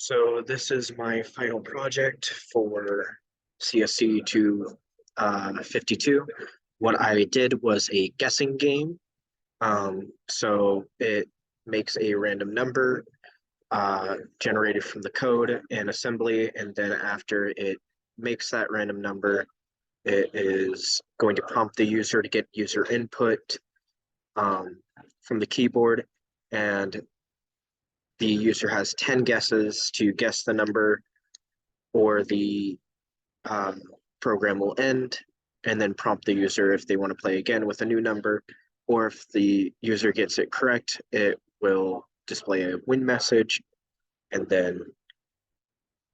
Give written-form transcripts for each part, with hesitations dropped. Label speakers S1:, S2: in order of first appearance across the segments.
S1: So this is my final project for CSC 52. What I did was a guessing game. So it makes a random number generated from the code and assembly, and then after it makes that random number, it is going to prompt the user to get user input um, from the keyboard, and the user has 10 guesses to guess the number, or the um, program will end and then prompt the user if they want to play again with a new number, or if the user gets it correct, it will display a win message and then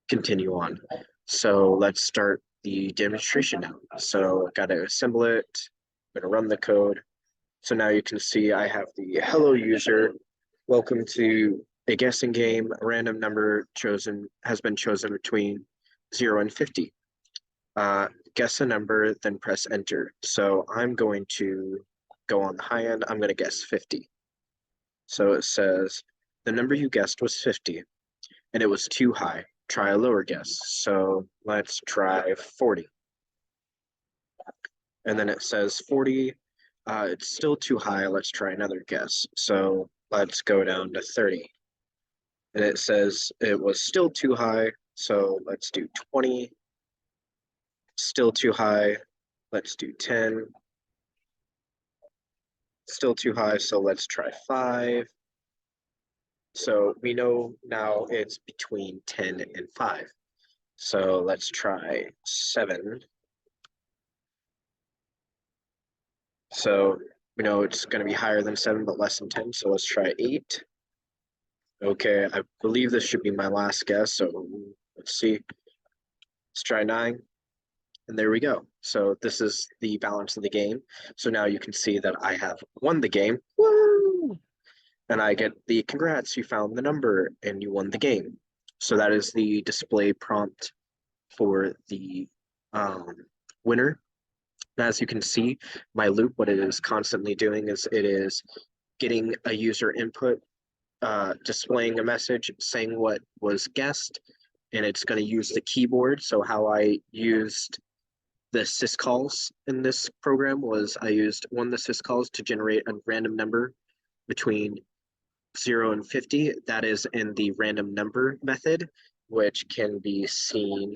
S1: continue on. So let's start the demonstration now. So got to assemble it. I'm going to run the code. So now you can see I have the hello user. Welcome to a guessing game. A random number has been chosen between 0 and 50. Guess a number, then press enter. So I'm going to go on the high end. I'm going to guess 50. So it says the number you guessed was 50 and it was too high. Try a lower guess. So let's try 40. And then it says 40. It's still too high. Let's try another guess. So let's go down to 30. And it says it was still too high. So let's do 20. Still too high. Let's do 10. Still too high, so let's try 5. So we know now it's between 10 and 5. So let's try 7. So we know it's going to be higher than 7, but less than 10. So let's try 8. Okay, I believe this should be my last guess. So let's see. Let's try 9. And there we go. So this is the balance of the game. So now you can see that I have won the game. Woo! And I get the congrats, you found the number and you won the game. So that is the display prompt for the winner. And as you can see, my loop, what it is constantly doing is it is getting a user input, displaying a message saying what was guessed, and it's going to use the keyboard. So how I used the syscalls in this program was I used one of the syscalls to generate a random number between 0 and 50. That is in the random number method, which can be seen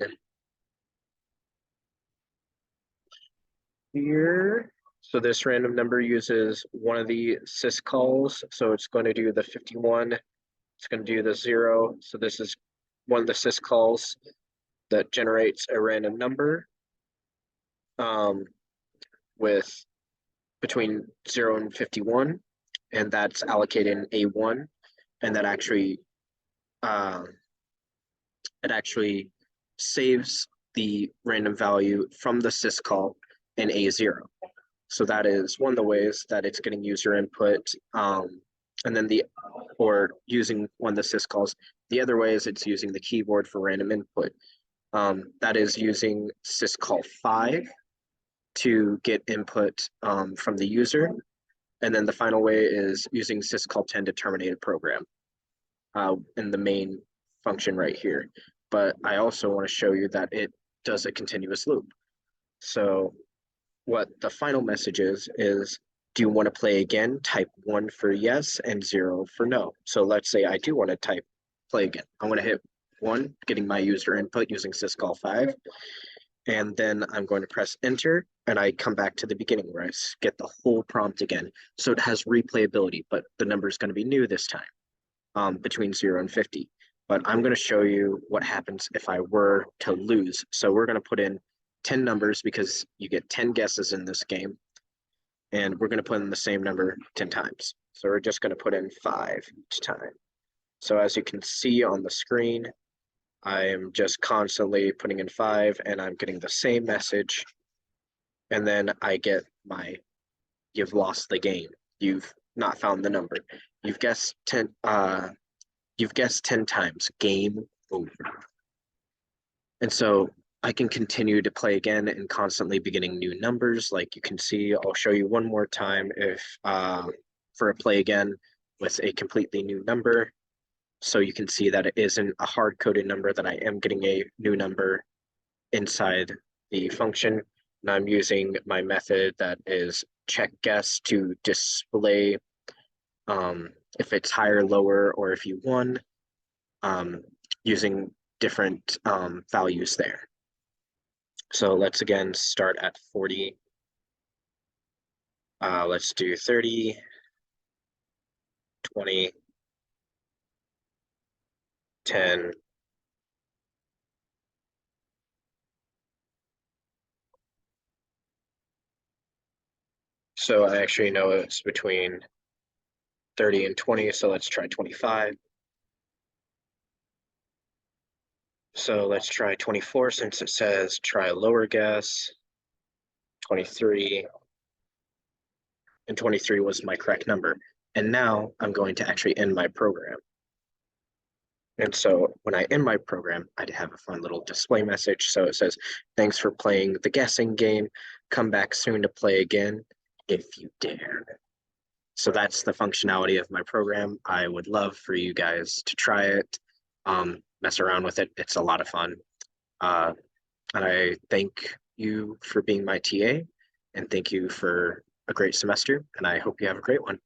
S1: here. So this random number uses one of the syscalls. So it's going to do the 51. It's going to do the 0. So this is one of the syscalls that generates a random number with between 0 and 51. And that's allocated in A1. And that actually it actually saves the random value from the syscall in A0. So that is one of the ways that it's getting user input. And then or using one of the syscalls. The other way is it's using the keyboard for random input. That is using syscall 5 to get input from the user. And then the final way is using syscall 10 to terminate a program in the main function right here. But I also want to show you that it does a continuous loop. So what the final message is do you want to play again? Type 1 for yes and 0 for no. So let's say I do want to play again. I'm going to hit 1, getting my user input using syscall 5. And then I'm going to press enter, and I come back to the beginning where I get the whole prompt again. So it has replayability, but the number is going to be new this time, between 0 and 50. But I'm going to show you what happens if I were to lose. So we're going to put in 10 numbers because you get 10 guesses in this game. And we're going to put in the same number 10 times. So we're just going to put in 5 each time. So as you can see on the screen, I am just constantly putting in 5 and I'm getting the same message. And then I get you've lost the game. You've not found the number. You've guessed 10 times. Game over. And so I can continue to play again and constantly be getting new numbers. Like you can see, I'll show you one more time if for a play again with a completely new number. So you can see that it isn't a hard-coded number, that I am getting a new number inside the function. And I'm using my method that is check guess to display if it's higher, lower, or if you won, um, using different values there. So let's again start at 40. Let's do 30, 20, 10, so I actually know it's between 30 and 20, so let's try 25. So let's try 24 since it says try a lower guess. 23, and 23 was my correct number. And now I'm going to actually end my program. And so when I end my program, I'd have a fun little display message. So it says, thanks for playing the guessing game. Come back soon to play again if you dare. So that's the functionality of my program. I would love for you guys to try it, mess around with it. It's a lot of fun. Uh, and I thank you for being my TA, and thank you for a great semester, and I hope you have a great one.